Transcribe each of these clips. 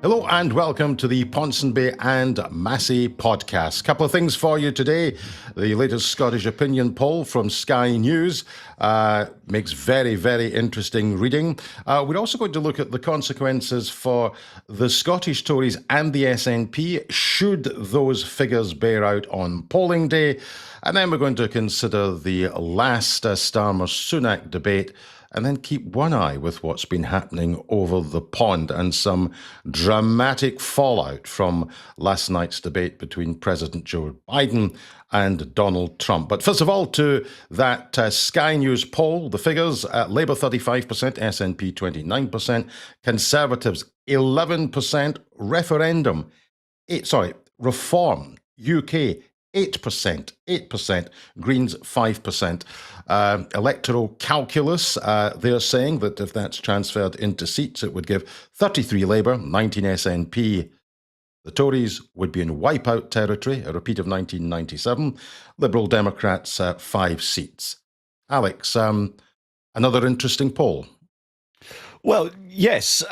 Hello and welcome to the Ponsonby and Massey podcast. Couple of things for you today. The latest Scottish opinion poll from Sky News makes very, very interesting reading. We're also going to look at the consequences for the Scottish Tories and the SNP should those figures bear out on polling day. And then we're going to consider the last Starmer-Sunak debate, and then keep one eye with what's been happening over the pond and some dramatic fallout from last night's debate between President Joe Biden and Donald Trump. But first of all, to that Sky News poll, the figures: Labour 35%, SNP 29%, Conservatives 11%, Reform UK 8%, Greens 5%. Electoral calculus, they're saying that if that's transferred into seats, it would give 33 Labour, 19 SNP. The Tories would be in wipeout territory, a repeat of 1997. Liberal Democrats, 5 seats. Alex, another interesting poll. Well, yes,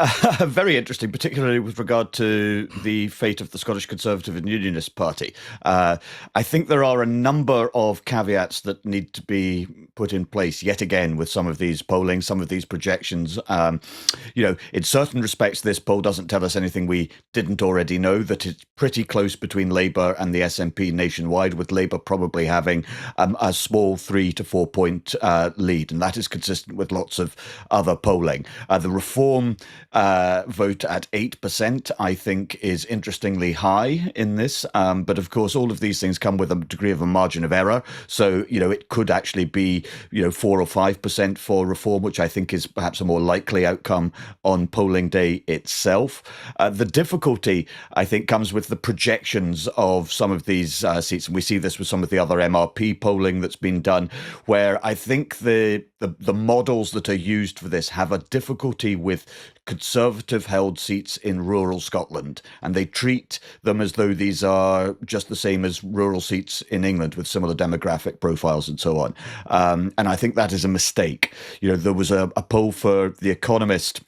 very interesting, particularly with regard to the fate of the Scottish Conservative and Unionist Party. I think there are a number of caveats that need to be put in place yet again with some of these polling, some of these projections. In certain respects, this poll doesn't tell us anything we didn't already know, that it's pretty close between Labour and the SNP nationwide, with Labour probably having a small 3 to 4 point lead. And that is consistent with lots of other polling. The Reform vote at 8%, I think, is interestingly high in this. But of course, all of these things come with a degree of a margin of error. So, it could actually be, 4 or 5% for Reform, which I think is perhaps a more likely outcome on polling day itself. The difficulty, I think, comes with the projections of some of these seats. And we see this with some of the other MRP polling that's been done, where I think the models that are used for this have a difficulty with Conservative-held seats in rural Scotland, and they treat them as though these are just the same as rural seats in England with similar demographic profiles and so on. And I think that is a mistake. There was a poll for The Economist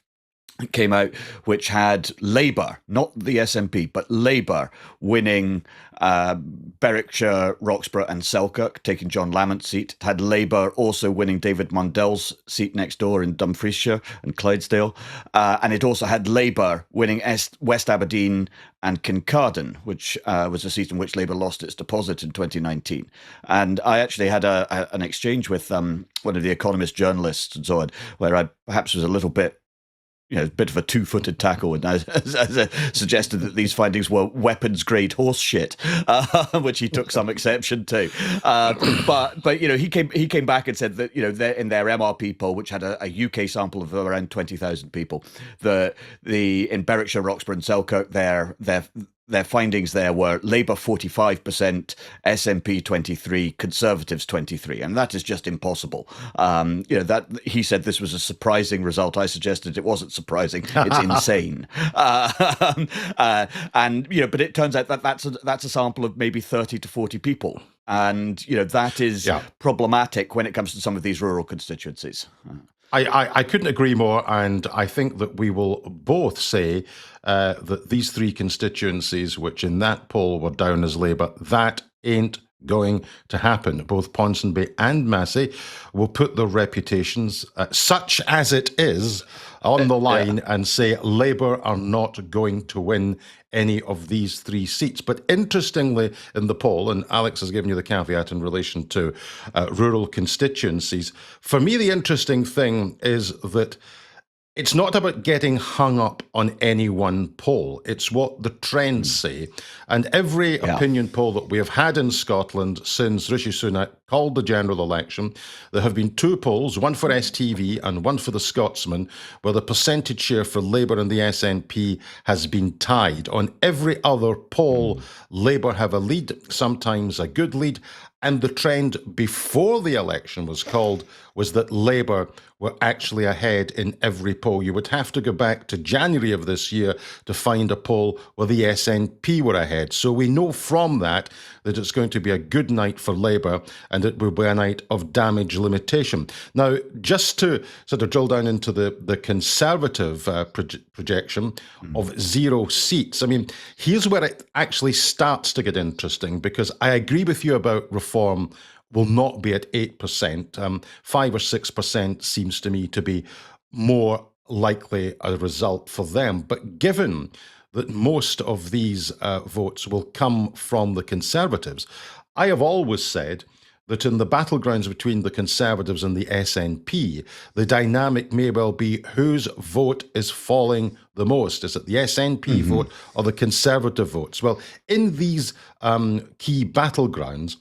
came out, which had Labour, not the SNP, but Labour winning Berwickshire, Roxburgh and Selkirk, taking John Lamont's seat. It had Labour also winning David Mundell's seat next door in Dumfriesshire and Clydesdale. And it also had Labour winning West Aberdeen and Kincardine, which was a seat in which Labour lost its deposit in 2019. And I actually had an exchange with one of the Economist journalists and so on, where I perhaps was a little bit a bit of a two-footed tackle, and I suggested that these findings were weapons-grade horse shit, which he took some exception to. But he came back and said that in their MRP poll, which had a UK sample of around 20,000 people, in Berwickshire, Roxburgh, and Selkirk, their findings there were Labour 45%, SNP 23%, Conservatives 23%, and that is just impossible. That he said this was a surprising result. I suggested it wasn't surprising; it's insane. But it turns out that that's a sample of maybe 30 to 40 people, and that is problematic when it comes to some of these rural constituencies. I couldn't agree more, and I think that we will both say that these 3 constituencies, which in that poll were down as Labour, that ain't going to happen. Both Ponsonby and Massey will put their reputations, such as it is, on the line and say Labour are not going to win any of these 3 seats. But interestingly, in the poll, and Alex has given you the caveat in relation to rural constituencies, for me the interesting thing is that it's not about getting hung up on any one poll. It's what the trends say. And every opinion poll that we have had in Scotland since Rishi Sunak called the general election, there have been 2 polls, one for STV and one for the Scotsman, where the percentage share for Labour and the SNP has been tied. On every other poll, Labour have a lead, sometimes a good lead. And the trend before the election was called was that Labour were actually ahead in every poll. You would have to go back to January of this year to find a poll where the SNP were ahead. So we know from that it's going to be a good night for Labour. And and it will be a night of damage limitation. Now, just to sort of drill down into the Conservative projection of 0 seats, I mean, here's where it actually starts to get interesting, because I agree with you about reform will not be at 8%. 5 or 6% seems to me to be more likely a result for them. But given that most of these votes will come from the Conservatives, I have always said that in the battlegrounds between the Conservatives and the SNP, the dynamic may well be whose vote is falling the most. Is it the SNP vote or the Conservative votes? Well, in these key battlegrounds,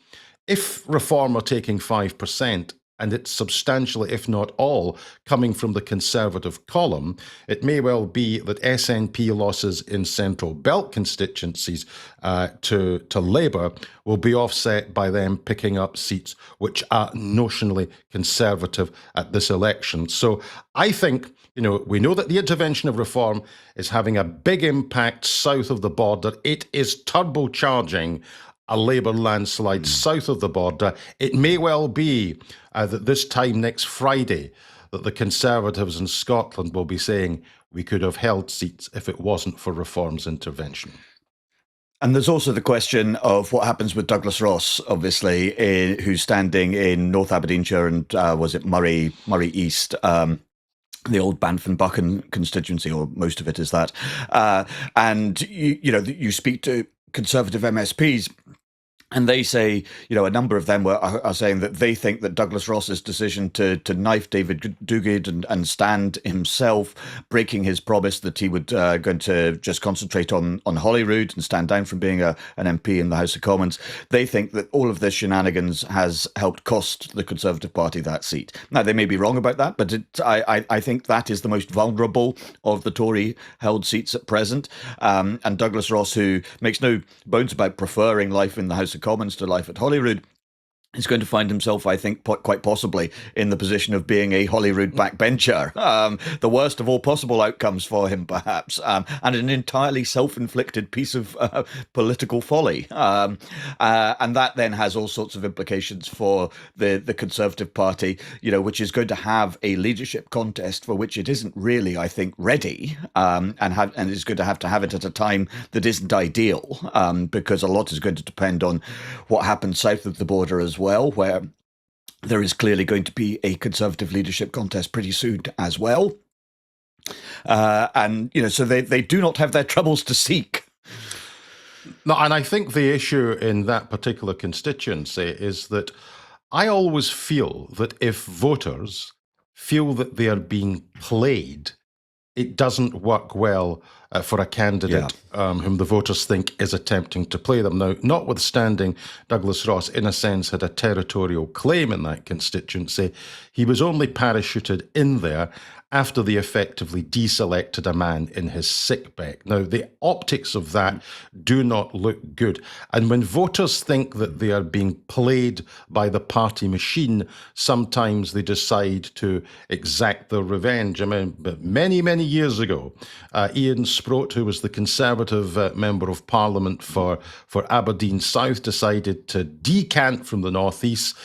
if Reform are taking 5%, and it's substantially, if not all, coming from the Conservative column, it may well be that SNP losses in Central Belt constituencies to Labour will be offset by them picking up seats which are notionally Conservative at this election. So I think, we know that the intervention of Reform is having a big impact south of the border. It is turbocharging a Labour landslide south of the border. It may well be that this time next Friday that the Conservatives in Scotland will be saying we could have held seats if it wasn't for Reform's intervention. And there's also the question of what happens with Douglas Ross, obviously, who's standing in North Aberdeenshire and was it Murray East, the old Banff-and-Buchan constituency, or most of it is that. And you speak to Conservative MSPs, and they say, a number of them are saying that they think that Douglas Ross's decision to knife David Duguid and stand himself, breaking his promise that he would going to just concentrate on Holyrood and stand down from being an MP in the House of Commons, they think that all of this shenanigans has helped cost the Conservative Party that seat. Now, they may be wrong about that, but I think that is the most vulnerable of the Tory-held seats at present. And Douglas Ross, who makes no bones about preferring life in the House of Commons to life at Holyrood, is going to find himself, I think, quite possibly in the position of being a Holyrood backbencher. The worst of all possible outcomes for him, perhaps, and an entirely self-inflicted piece of political folly. And that then has all sorts of implications for the Conservative Party, which is going to have a leadership contest for which it isn't really, I think, ready, and is going to have it at a time that isn't ideal, because a lot is going to depend on what happens south of the border as well, where there is clearly going to be a Conservative leadership contest pretty soon as well. And, so they do not have their troubles to seek. No, and I think the issue in that particular constituency is that I always feel that if voters feel that they are being played, it doesn't work well for a candidate whom the voters think is attempting to play them. Now, notwithstanding Douglas Ross, in a sense, had a territorial claim in that constituency, he was only parachuted in there after they effectively deselected a man in his sickbay. Now, the optics of that do not look good. And when voters think that they are being played by the party machine, sometimes they decide to exact their revenge. I mean, many, many years ago, Ian Sproat, who was the Conservative Member of Parliament for Aberdeen South, decided to decant from the North East,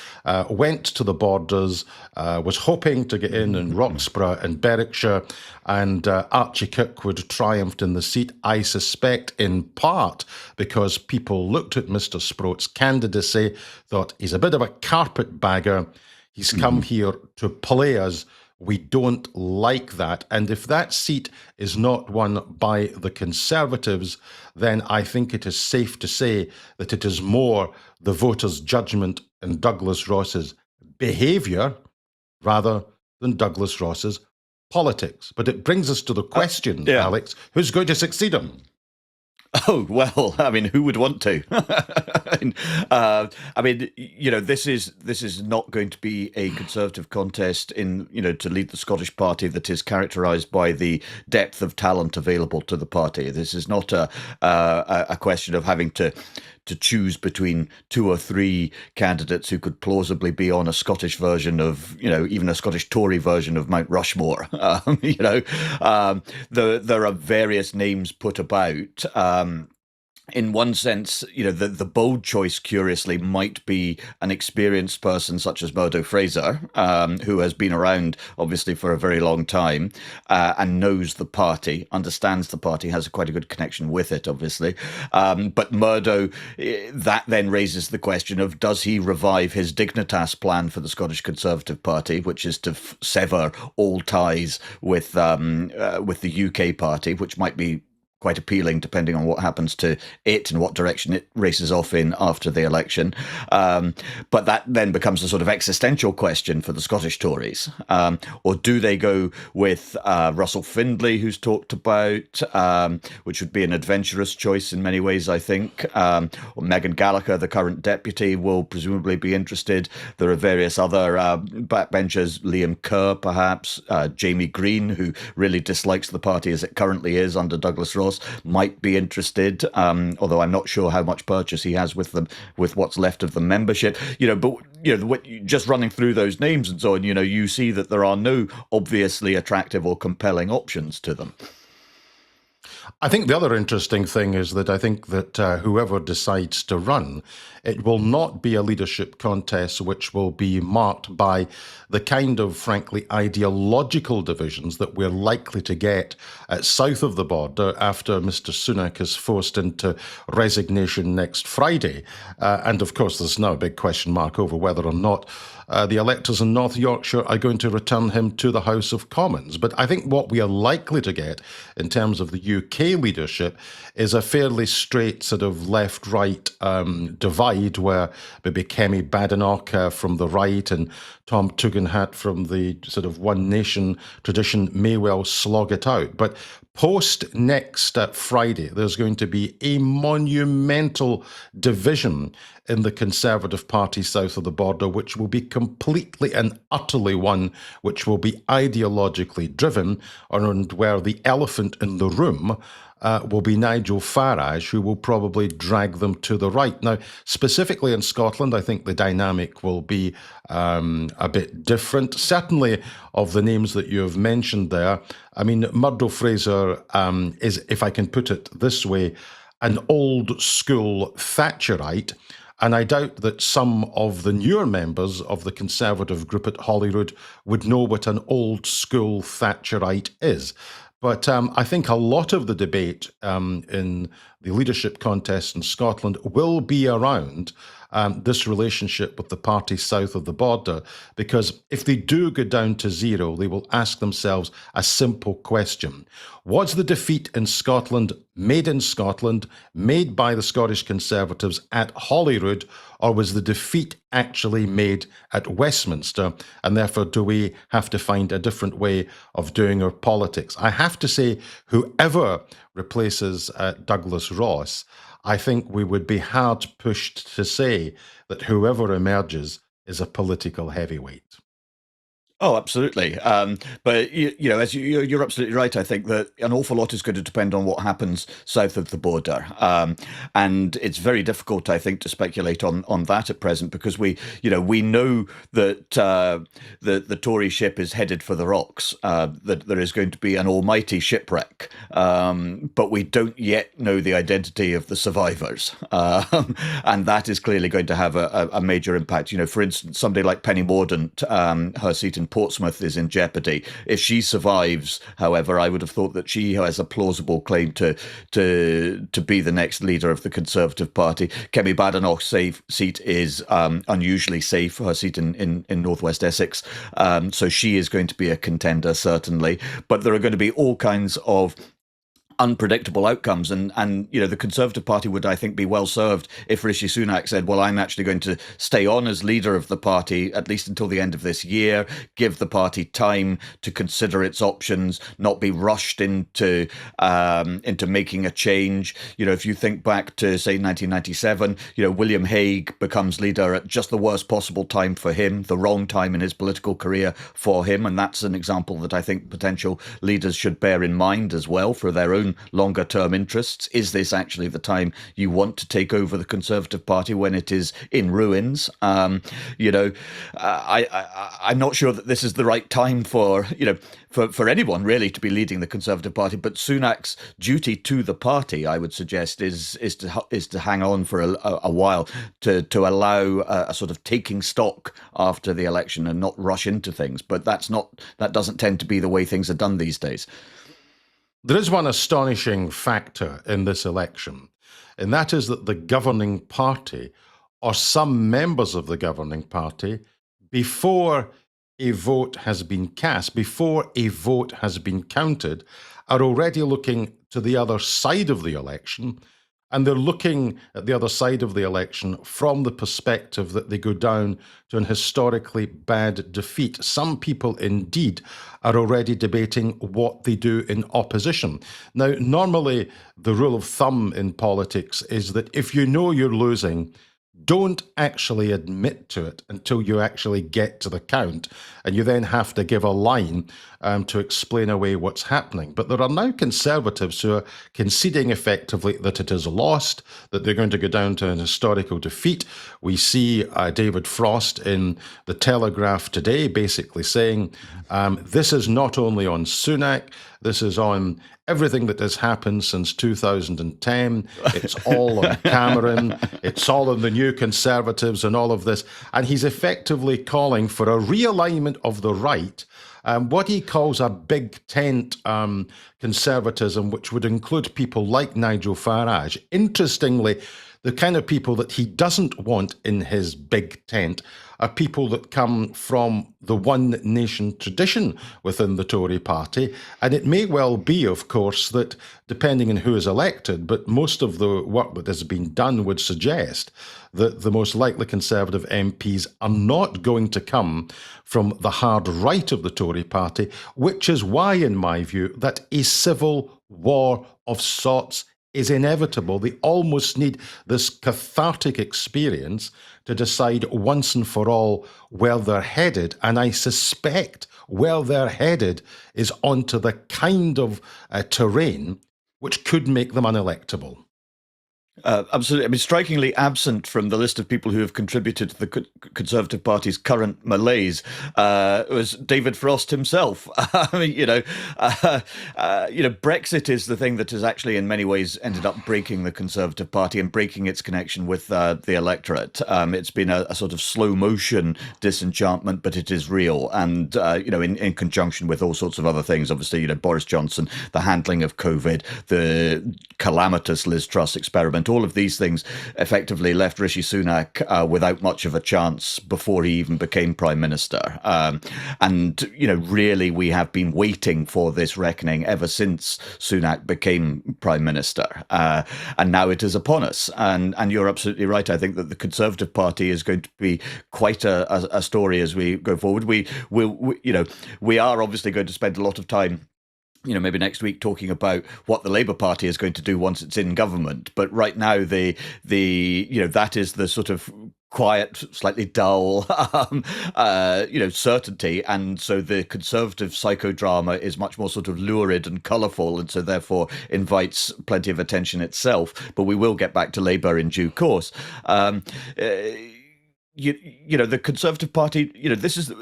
went to the borders, was hoping to get in Roxburgh and Berwickshire, and Archie Kirkwood triumphed in the seat, I suspect in part because people looked at Mr. Sproat's candidacy, thought he's a bit of a carpetbagger, he's come here to play us. We don't like that. And if that seat is not won by the Conservatives, then I think it is safe to say that it is more the voters' judgment in Douglas Ross's behaviour rather than Douglas Ross's politics. But it brings us to the question, Alex, who's going to succeed him? Oh, well, I mean, who would want to? This is not going to be a Conservative contest to lead the Scottish Party that is characterised by the depth of talent available to the party. This is not a question of having to choose between two or three candidates who could plausibly be on a Scottish version of, even a Scottish Tory version of Mount Rushmore. There are various names put about. in one sense, the bold choice, curiously, might be an experienced person such as Murdo Fraser, who has been around, obviously, for a very long time and knows the party, understands the party, has quite a good connection with it, obviously. But Murdo, that then raises the question of, does he revive his Dignitas plan for the Scottish Conservative Party, which is to sever all ties with the UK party, which might be quite appealing depending on what happens to it and what direction it races off in after the election. But that then becomes a sort of existential question for the Scottish Tories. Or do they go with Russell Findlay, who's talked about, which would be an adventurous choice in many ways, I think. Or Megan Gallagher, the current deputy, will presumably be interested. There are various other backbenchers, Liam Kerr, perhaps, Jamie Green, who really dislikes the party as it currently is under Douglas Ross, might be interested, although I'm not sure how much purchase he has with them, with what's left of the membership. But just running through those names and so on, you see that there are no obviously attractive or compelling options to them. I think the other interesting thing is that I think that whoever decides to run, it will not be a leadership contest which will be marked by the kind of, frankly, ideological divisions that we're likely to get south of the border after Mr. Sunak is forced into resignation next Friday. And of course, there's now a big question mark over whether or not the electors in North Yorkshire are going to return him to the House of Commons. But I think what we are likely to get in terms of the UK leadership is a fairly straight sort of left-right divide where maybe Kemi Badenoch from the right and Tom Tugendhat from the sort of One Nation tradition may well slog it out. But post next Friday, there's going to be a monumental division in the Conservative Party south of the border, which will be completely and utterly one which will be ideologically driven, and where the elephant in the room will be Nigel Farage, who will probably drag them to the right. Now, specifically in Scotland, I think the dynamic will be a bit different. Certainly of the names that you have mentioned there, I mean, Murdo Fraser is, if I can put it this way, an old school Thatcherite. And I doubt that some of the newer members of the Conservative group at Holyrood would know what an old school Thatcherite is. But I think a lot of the debate in the leadership contest in Scotland will be around this relationship with the party south of the border, because if they do go down to zero, they will ask themselves a simple question. Was the defeat in Scotland, made by the Scottish Conservatives at Holyrood, or was the defeat actually made at Westminster? And therefore, do we have to find a different way of doing our politics? I have to say, whoever replaces Douglas Ross, I think we would be hard pushed to say that whoever emerges is a political heavyweight. Oh, absolutely. But as you're absolutely right. I think that an awful lot is going to depend on what happens south of the border, and it's very difficult, I think, to speculate on that at present, because we know that the Tory ship is headed for the rocks. That there is going to be an almighty shipwreck, but we don't yet know the identity of the survivors, and that is clearly going to have a major impact. For instance, somebody like Penny Mordaunt, her seat in Portsmouth is in jeopardy. If she survives, however, I would have thought that she has a plausible claim to be the next leader of the Conservative Party. Kemi Badenoch's seat is unusually safe, her seat in northwest Essex. So she is going to be a contender, certainly. But there are going to be all kinds of unpredictable outcomes, and the Conservative Party would, I think, be well served if Rishi Sunak said, well, I'm actually going to stay on as leader of the party at least until the end of this year, give the party time to consider its options, not be rushed into making a change. If you think back to, say, 1997, William Hague becomes leader at just the worst possible time for him, the wrong time in his political career for him, and that's an example that I think potential leaders should bear in mind as well for their own own longer term interests? Is this actually the time you want to take over the Conservative Party when it is in ruins? I'm not sure that this is the right time for anyone really to be leading the Conservative Party. But Sunak's duty to the party, I would suggest, is to hang on for a while, to allow a sort of taking stock after the election and not rush into things. But that doesn't tend to be the way things are done these days. There is one astonishing factor in this election, and that is that the governing party, or some members of the governing party, before a vote has been cast, before a vote has been counted, are already looking to the other side of the election. And they're looking at the other side of the election from the perspective that they go down to an historically bad defeat. Some people, indeed, are already debating what they do in opposition. Now, normally, the rule of thumb in politics is that if you know you're losing, don't actually admit to it until you actually get to the count, and you then have to give a line to explain away what's happening. But there are now Conservatives who are conceding effectively that it is lost, that they're going to go down to an historical defeat. We see David Frost in the Telegraph today basically saying this is not only on Sunak, this is on everything that has happened since 2010. It's all on Cameron. It's all on the new Conservatives and all of this. And he's effectively calling for a realignment of the right, what he calls a big tent conservatism, which would include people like Nigel Farage. Interestingly, the kind of people that he doesn't want in his big tent are people that come from the one nation tradition within the Tory party. And it may well be, of course, that depending on who is elected, but most of the work that has been done would suggest that the most likely Conservative MPs are not going to come from the hard right of the Tory party, which is why, in my view, that a civil war of sorts is inevitable. They almost need this cathartic experience to decide once and for all where they're headed. And I suspect where they're headed is onto the kind of terrain which could make them unelectable. Absolutely. I mean, strikingly absent from the list of people who have contributed to the Conservative Party's current malaise was David Frost himself. I mean, Brexit is the thing that has actually, in many ways, ended up breaking the Conservative Party and breaking its connection with the electorate. It's been a sort of slow motion disenchantment, but it is real, and in conjunction with all sorts of other things. Obviously, Boris Johnson, the handling of COVID, the calamitous Liz Truss experiment. All of these things effectively left Rishi Sunak without much of a chance before he even became Prime Minister. Really, we have been waiting for this reckoning ever since Sunak became Prime Minister. And now it is upon us. And you're absolutely right. I think that the Conservative Party is going to be quite a story as we go forward. We are obviously going to spend a lot of time maybe next week talking about what the Labour Party is going to do once it's in government. But right now, that is the sort of quiet, slightly dull, certainty. And so the Conservative psychodrama is much more sort of lurid and colourful, and so therefore invites plenty of attention itself. But we will get back to Labour in due course. The Conservative Party, this is,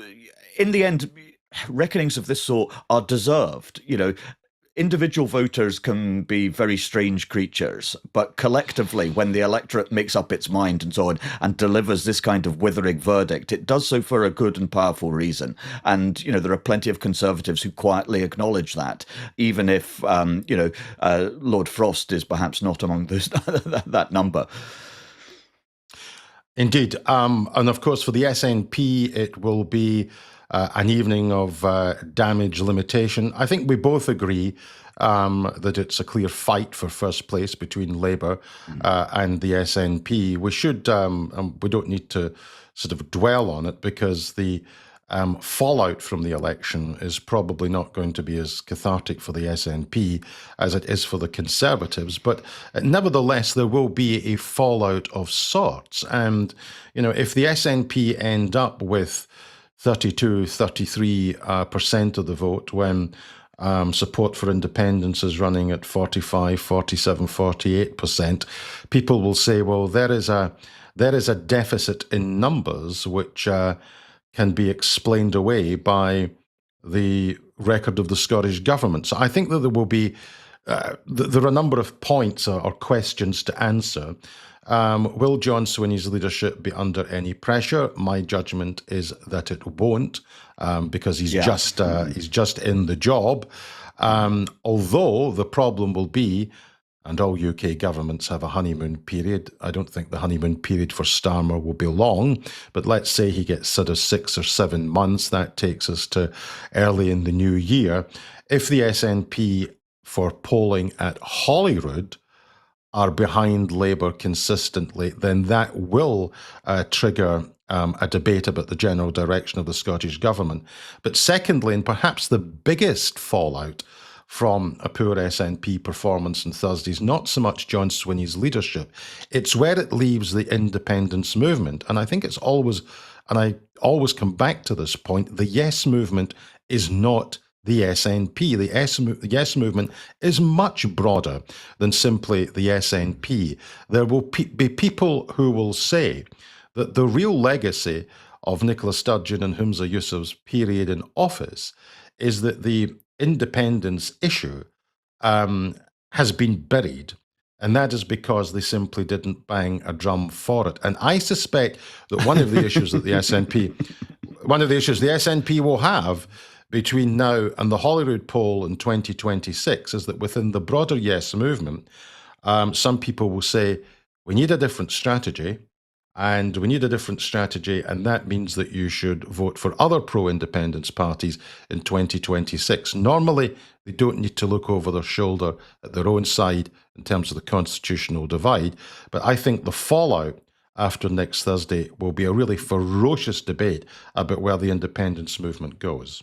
in the end, reckonings of this sort are deserved. Individual voters can be very strange creatures, but collectively, when the electorate makes up its mind and so on and delivers this kind of withering verdict, it does so for a good and powerful reason. And, there are plenty of Conservatives who quietly acknowledge that, even if, Lord Frost is perhaps not among those that number. Indeed. And of course, for the SNP, it will be an evening of damage limitation. I think we both agree that it's a clear fight for first place between Labour and the SNP. We should, we don't need to sort of dwell on it, because the fallout from the election is probably not going to be as cathartic for the SNP as it is for the Conservatives. But nevertheless, there will be a fallout of sorts. And, if the SNP end up with 32, 33% of the vote, when Support for independence is running at 45, 47, 48%. People will say, well, there is a deficit in numbers which can be explained away by the record of the Scottish government. So I think that there will be there are a number of points or questions to answer. Will John Swinney's leadership be under any pressure? My judgment is that it won't, because he's just in the job. Although the problem will be, and all UK governments have a honeymoon period. I don't think the honeymoon period for Starmer will be long, but let's say he gets sort of 6 or 7 months. That takes us to early in the new year. If the SNP for polling at Holyrood are behind Labour consistently, then that will trigger a debate about the general direction of the Scottish government. But secondly, and perhaps the biggest fallout from a poor SNP performance on Thursday is not so much John Swinney's leadership, it's where it leaves the independence movement. And I think it's always, and I always come back to this point, the Yes movement is not the SNP. The Yes movement is much broader than simply the SNP. There will be people who will say that the real legacy of Nicola Sturgeon and Humza Yousaf's period in office is that the independence issue has been buried. And that is because they simply didn't bang a drum for it. And I suspect that one of the issues that the SNP will have between now and the Holyrood poll in 2026 is that within the broader Yes movement, some people will say, we need a different strategy, and that means that you should vote for other pro-independence parties in 2026. Normally, they don't need to look over their shoulder at their own side in terms of the constitutional divide, but I think the fallout after next Thursday will be a really ferocious debate about where the independence movement goes.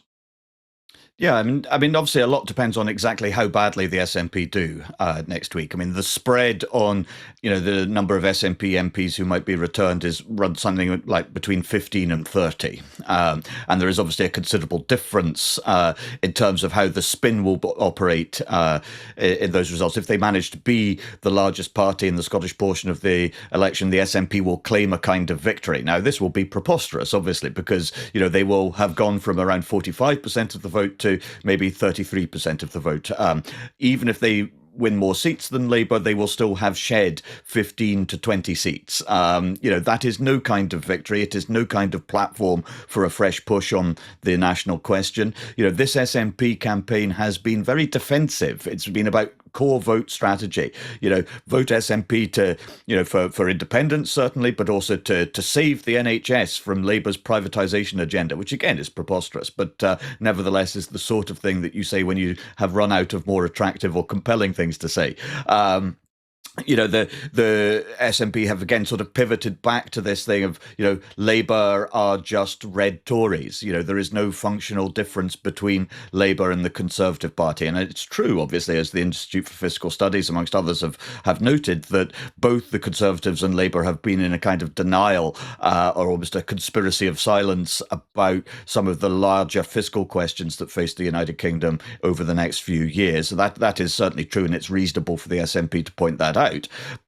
Yeah, I mean, obviously, a lot depends on exactly how badly the SNP do next week. I mean, the spread on, the number of SNP MPs who might be returned is run something like between 15 and 30, and there is obviously a considerable difference in terms of how the spin will operate in those results. If they manage to be the largest party in the Scottish portion of the election, the SNP will claim a kind of victory. Now, this will be preposterous, obviously, because they will have gone from around 45% of the vote to maybe 33% of the vote. Even if they win more seats than Labour, they will still have shed 15 to 20 seats. That is no kind of victory. It is no kind of platform for a fresh push on the national question. This SNP campaign has been very defensive. It's been about core vote strategy, vote SNP to, for independence, certainly, but also to save the NHS from Labour's privatisation agenda, which again is preposterous, but nevertheless is the sort of thing that you say when you have run out of more attractive or compelling things to say. The SNP have again sort of pivoted back to this thing of, Labour are just red Tories. There is no functional difference between Labour and the Conservative Party. And it's true, obviously, as the Institute for Fiscal Studies, amongst others, have noted, that both the Conservatives and Labour have been in a kind of denial or almost a conspiracy of silence about some of the larger fiscal questions that face the United Kingdom over the next few years. So that is certainly true, and it's reasonable for the SNP to point that out.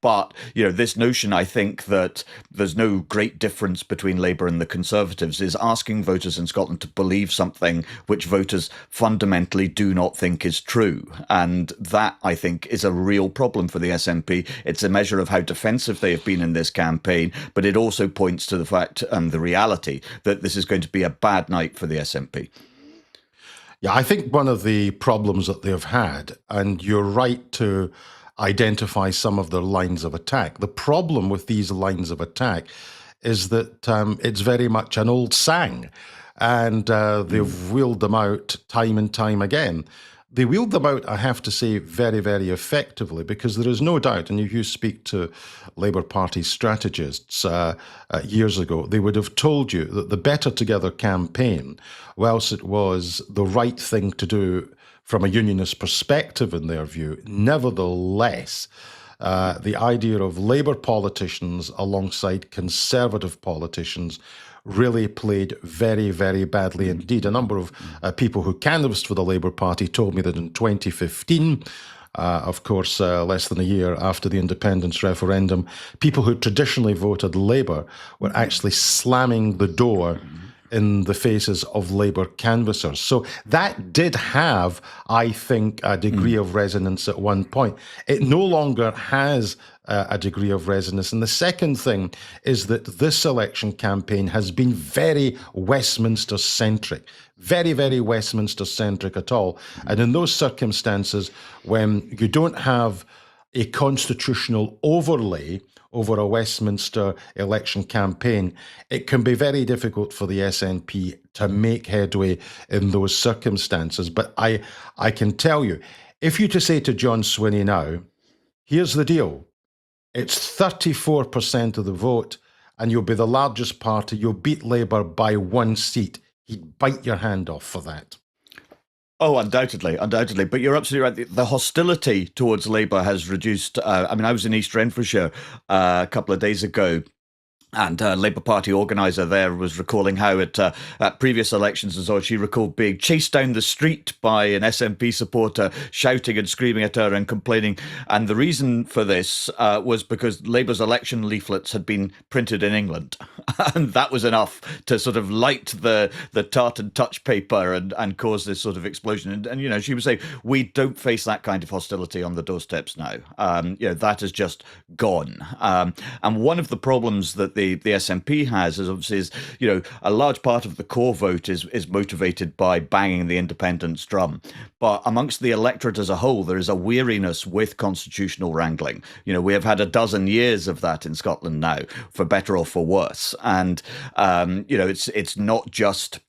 But, this notion, I think, that there's no great difference between Labour and the Conservatives is asking voters in Scotland to believe something which voters fundamentally do not think is true. And that, I think, is a real problem for the SNP. It's a measure of how defensive they have been in this campaign, but it also points to the fact and the reality that this is going to be a bad night for the SNP. Yeah, I think one of the problems that they've had, and you're right to identify some of their lines of attack. The problem with these lines of attack is that it's very much an old sang, and they've wheeled them out time and time again. They wheeled them out, I have to say, very, very effectively, because there is no doubt, and if you speak to Labour Party strategists years ago, they would have told you that the Better Together campaign, whilst it was the right thing to do from a unionist perspective in their view, nevertheless, the idea of Labour politicians alongside Conservative politicians really played very, very badly indeed. A number of people who canvassed for the Labour Party told me that in 2015, of course, less than a year after the independence referendum, people who traditionally voted Labour were actually slamming the door in the faces of Labour canvassers. So that did have, I think, a degree of resonance at one point. It no longer has a degree of resonance. And the second thing is that this election campaign has been very Westminster-centric, very, very Westminster-centric at all. And in those circumstances, when you don't have a constitutional overlay over a Westminster election campaign, it can be very difficult for the SNP to make headway in those circumstances. But I can tell you, if you to say to John Swinney now, here's the deal, it's 34% of the vote and you'll be the largest party, you'll beat Labour by 1 seat, he'd bite your hand off for that. Oh, undoubtedly. But you're absolutely right. The hostility towards Labour has reduced. I was in East Renfrewshire a couple of days ago, and Labour Party organiser there was recalling how at previous elections and so on, she recalled being chased down the street by an SNP supporter, shouting and screaming at her and complaining. And the reason for this was because Labour's election leaflets had been printed in England. And that was enough to sort of light the tartan touch paper and cause this sort of explosion. And she would say, we don't face that kind of hostility on the doorsteps now. That has just gone. And one of the problems that the SNP has is obviously a large part of the core vote is motivated by banging the independence drum. But amongst the electorate as a whole, there is a weariness with constitutional wrangling. We have had a dozen years of that in Scotland now, for better or for worse. And, it's not just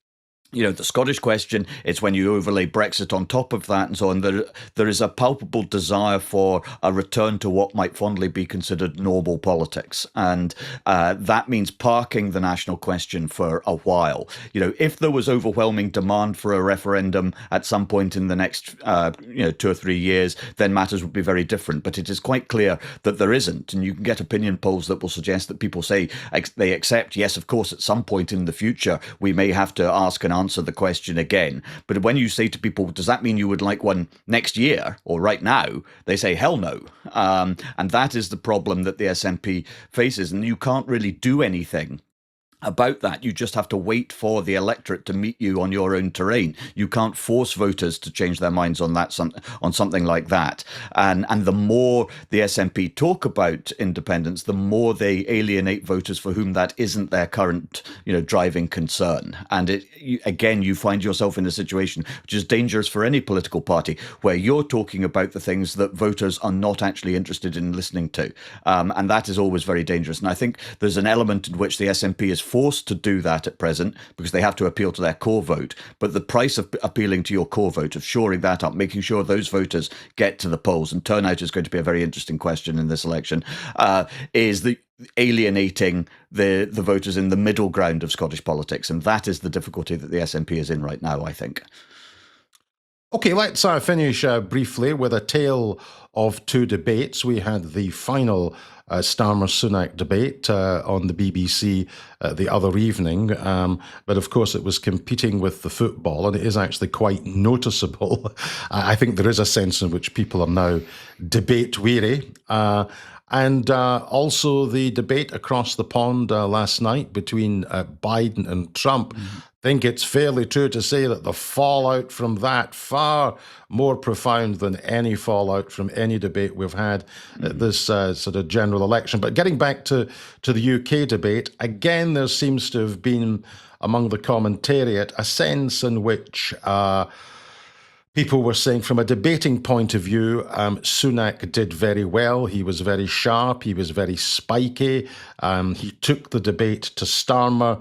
the Scottish question, it's when you overlay Brexit on top of that and so on. There is a palpable desire for a return to what might fondly be considered normal politics. And that means parking the national question for a while. If there was overwhelming demand for a referendum at some point in the next 2 or 3 years, then matters would be very different. But it is quite clear that there isn't. And you can get opinion polls that will suggest that people say they accept, yes, of course, at some point in the future, we may have to ask and answer the question again. But when you say to people, does that mean you would like one next year or right now? They say, hell no. And that is the problem that the SNP faces. And you can't really do anything about that. You just have to wait for the electorate to meet you on your own terrain. You can't force voters to change their minds on that, on something like that. And the more the SNP talk about independence, the more they alienate voters for whom that isn't their current, driving concern. And you find yourself in a situation which is dangerous for any political party, where you're talking about the things that voters are not actually interested in listening to. And that is always very dangerous. And I think there's an element in which the SNP is forced to do that at present because they have to appeal to their core vote. But the price of appealing to your core vote, of shoring that up, making sure those voters get to the polls, and turnout is going to be a very interesting question in this election, is the alienating the voters in the middle ground of Scottish politics. And that is the difficulty that the SNP is in right now, I think. Okay, let's finish briefly with a tale of two debates. We had the final Starmer-Sunak debate on the BBC the other evening, but of course it was competing with the football, and it is actually quite noticeable. I think there is a sense in which people are now debate weary. And also the debate across the pond last night between Biden and Trump. I think it's fairly true to say that the fallout from that far more profound than any fallout from any debate we've had at this sort of general election. But getting back to the UK debate, again, there seems to have been among the commentariat a sense in which people were saying from a debating point of view, Sunak did very well. He was very sharp. He was very spiky. He took the debate to Starmer.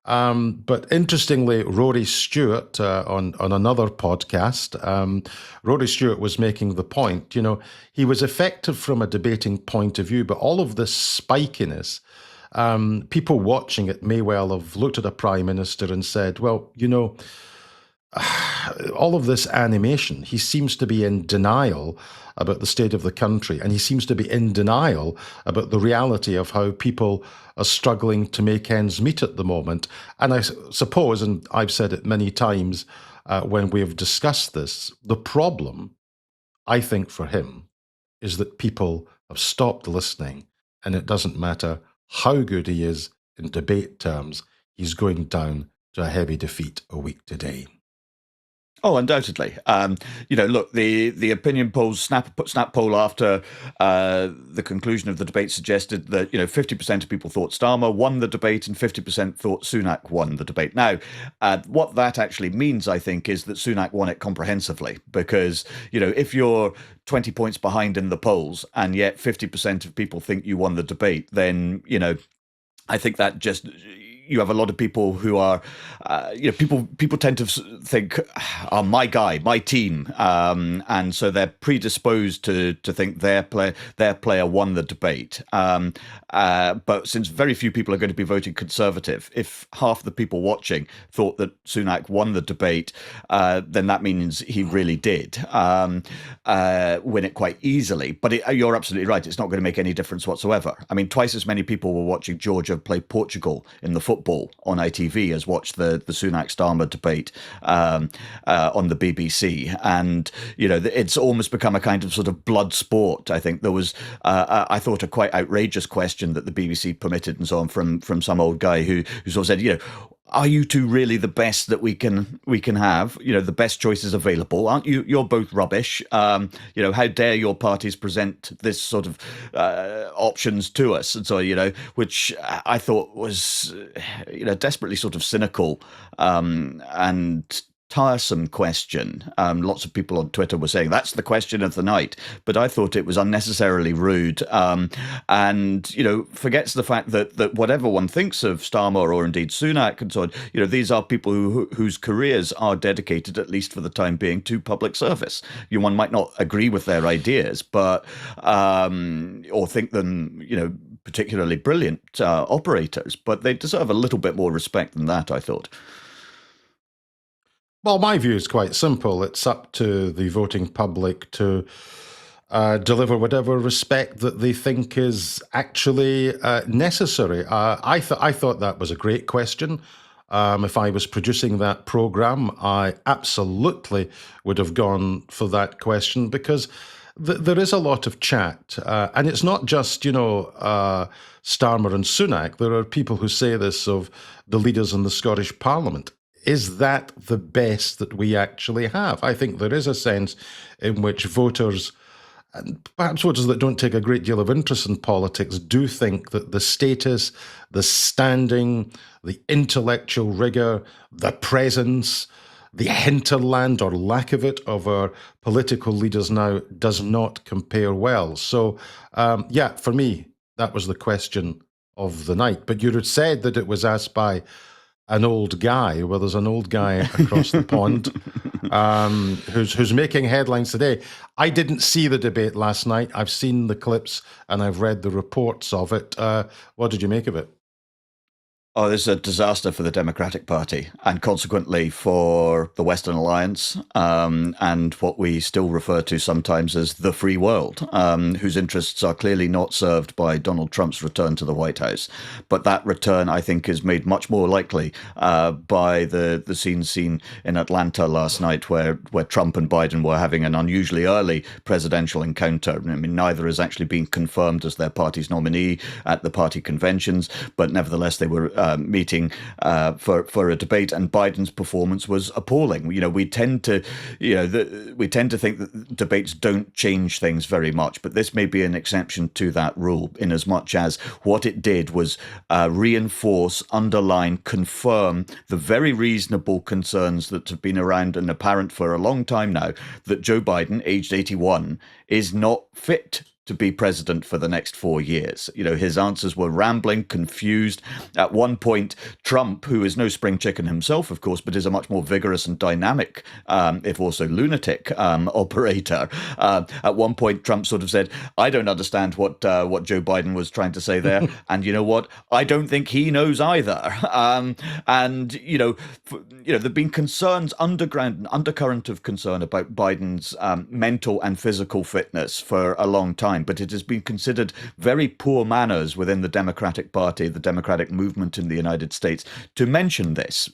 But interestingly, Rory Stewart on another podcast, Rory Stewart was making the point, he was effective from a debating point of view, but all of this spikiness, people watching it may well have looked at a prime minister and said, well, all of this animation, he seems to be in denial about the state of the country, and he seems to be in denial about the reality of how people are struggling to make ends meet at the moment. And I suppose, and I've said it many times when we have discussed this, the problem, I think, for him is that people have stopped listening, and it doesn't matter how good he is in debate terms, he's going down to a heavy defeat a week today. Oh, undoubtedly. Look, the opinion polls, snap poll after the conclusion of the debate suggested that 50% of people thought Starmer won the debate and 50% thought Sunak won the debate. Now, what that actually means, I think, is that Sunak won it comprehensively, because if you're 20 points behind in the polls and yet 50% of people think you won the debate, then I think that just, you have a lot of people who are, people tend to think, oh, my guy, my team, and so they're predisposed to think their player won the debate. But since very few people are going to be voting Conservative, if half the people watching thought that Sunak won the debate, then that means he really did win it quite easily. But you're absolutely right; it's not going to make any difference whatsoever. I mean, twice as many people were watching Georgia play Portugal in the football on ITV as watched the Sunak-Starmer debate on the BBC, and it's almost become a kind of sort of blood sport. I think there was, I thought, a quite outrageous question that the BBC permitted and so on from some old guy who sort of said, are you two really the best that we can have? The best choices available. Aren't you? You're both rubbish. How dare your parties present this sort of options to us? And so, which I thought was, desperately sort of cynical and tiresome question. Lots of people on Twitter were saying that's the question of the night, but I thought it was unnecessarily rude, and forgets the fact that whatever one thinks of Starmer or indeed Sunak and so on, these are people whose careers are dedicated, at least for the time being, to public service. One might not agree with their ideas, but or think them particularly brilliant operators, but they deserve a little bit more respect than that, I thought. Well, my view is quite simple. It's up to the voting public to deliver whatever respect that they think is actually necessary. I thought that was a great question. If I was producing that program, I absolutely would have gone for that question, because there is a lot of chat. And it's not just, Starmer and Sunak. There are people who say this of the leaders in the Scottish Parliament. Is that the best that we actually have? I think there is a sense in which voters, and perhaps voters that don't take a great deal of interest in politics, do think that the status, the standing, the intellectual rigour, the presence, the hinterland or lack of it of our political leaders now does not compare well. So, for me, that was the question of the night. But you had said that it was asked by an old guy. Well, there's an old guy across the pond who's making headlines today. I didn't see the debate last night. I've seen the clips and I've read the reports of it. What did you make of it? Oh, this is a disaster for the Democratic Party and consequently for the Western Alliance, and what we still refer to sometimes as the free world, whose interests are clearly not served by Donald Trump's return to the White House. But that return, I think, is made much more likely by the scene seen in Atlanta last night, where Trump and Biden were having an unusually early presidential encounter. I mean, neither has actually been confirmed as their party's nominee at the party conventions, but nevertheless, they were meeting for a debate, and Biden's performance was appalling. We tend to, think that debates don't change things very much, but this may be an exception to that rule, in as much as what it did was reinforce, underline, confirm the very reasonable concerns that have been around and apparent for a long time now, that Joe Biden, aged 81, is not fit to be president for the next 4 years. His answers were rambling, confused. At one point, Trump, who is no spring chicken himself, of course, but is a much more vigorous and dynamic, if also lunatic, operator. At one point, Trump sort of said, "I don't understand what Joe Biden was trying to say there, and you know what? I don't think he knows either." And there've been concerns, undercurrent of concern about Biden's mental and physical fitness for a long time, but it has been considered very poor manners within the Democratic Party, the Democratic movement in the United States, to mention this,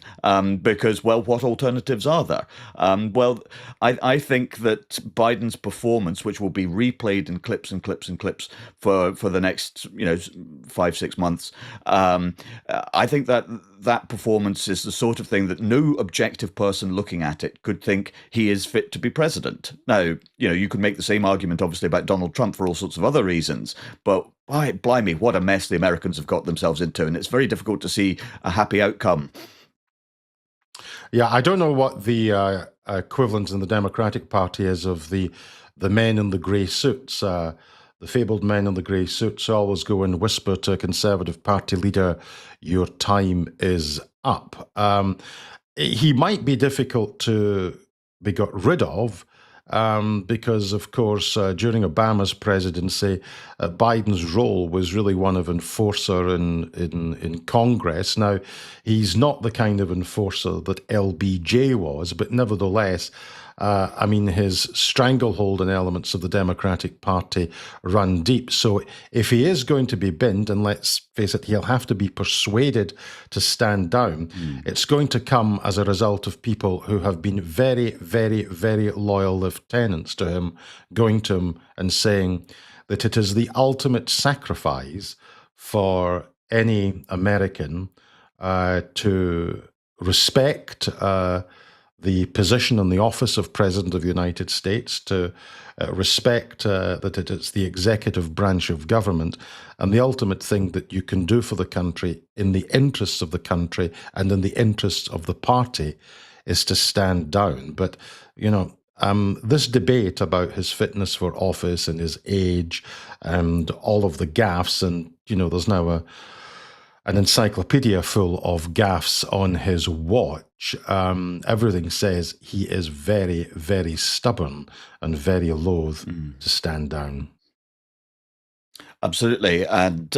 because, well, what alternatives are there? I think that Biden's performance, which will be replayed in clips and clips and clips for the next 5-6 months, I think that performance is the sort of thing that no objective person looking at it could think he is fit to be president. Now, you could make the same argument, obviously, about Donald Trump for all sorts of other reasons, but blimey, what a mess the Americans have got themselves into, and it's very difficult to see a happy outcome. Yeah, I don't know what the equivalent in the Democratic Party is of the men in the grey suits. The fabled men in the grey suits always go and whisper to a Conservative Party leader, "Your time is up." He might be difficult to be got rid of because, of course, during Obama's presidency, Biden's role was really one of enforcer in Congress. Now, he's not the kind of enforcer that LBJ was, but nevertheless, his stranglehold on elements of the Democratic Party run deep. So if he is going to be binned, and let's face it, he'll have to be persuaded to stand down, it's going to come as a result of people who have been very, very, very loyal lieutenants to him, going to him and saying that it is the ultimate sacrifice for any American to respect the position and the office of President of the United States, to respect that it is the executive branch of government, and the ultimate thing that you can do for the country in the interests of the country and in the interests of the party is to stand down. But, this debate about his fitness for office and his age and all of the gaffes, and, there's now an encyclopedia full of gaffes on his watch. Everything says he is very, very stubborn and very loath to stand down. Absolutely. And,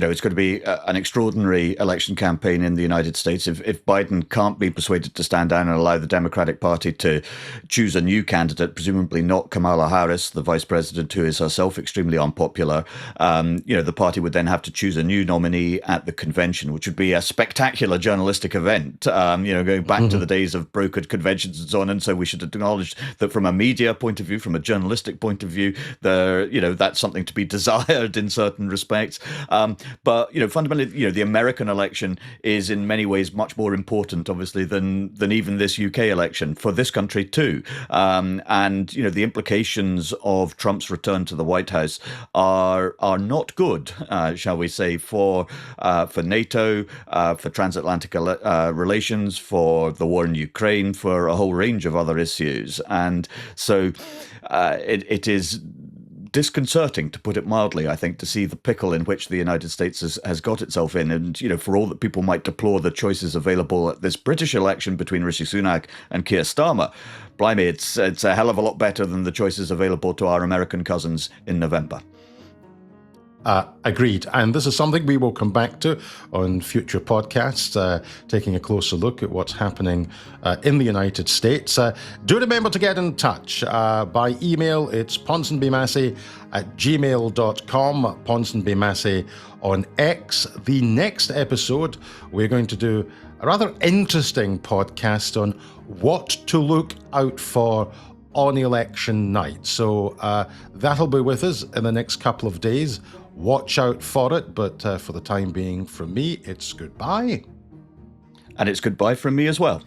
it's going to be an extraordinary election campaign in the United States. If Biden can't be persuaded to stand down and allow the Democratic Party to choose a new candidate, presumably not Kamala Harris, the vice president, who is herself extremely unpopular, the party would then have to choose a new nominee at the convention, which would be a spectacular journalistic event, going back to the days of brokered conventions and so on. And so we should acknowledge that from a media point of view, from a journalistic point of view, that's something to be desired in certain respects. But fundamentally, the American election is in many ways much more important, obviously, than even this UK election for this country too. And the implications of Trump's return to the White House are not good, shall we say, for NATO, for transatlantic relations, for the war in Ukraine, for a whole range of other issues. And so it is disconcerting, to put it mildly, I think, to see the pickle in which the United States has got itself in. And, for all that people might deplore the choices available at this British election between Rishi Sunak and Keir Starmer, blimey, it's a hell of a lot better than the choices available to our American cousins in November. Agreed. And this is something we will come back to on future podcasts, taking a closer look at what's happening in the United States. Do remember to get in touch by email. It's ponsonbymassey@gmail.com, ponsonbymassey on X. The next episode, we're going to do a rather interesting podcast on what to look out for on election night. So that'll be with us in the next couple of days. Watch out for it, but for the time being, from me, it's goodbye. And it's goodbye from me as well.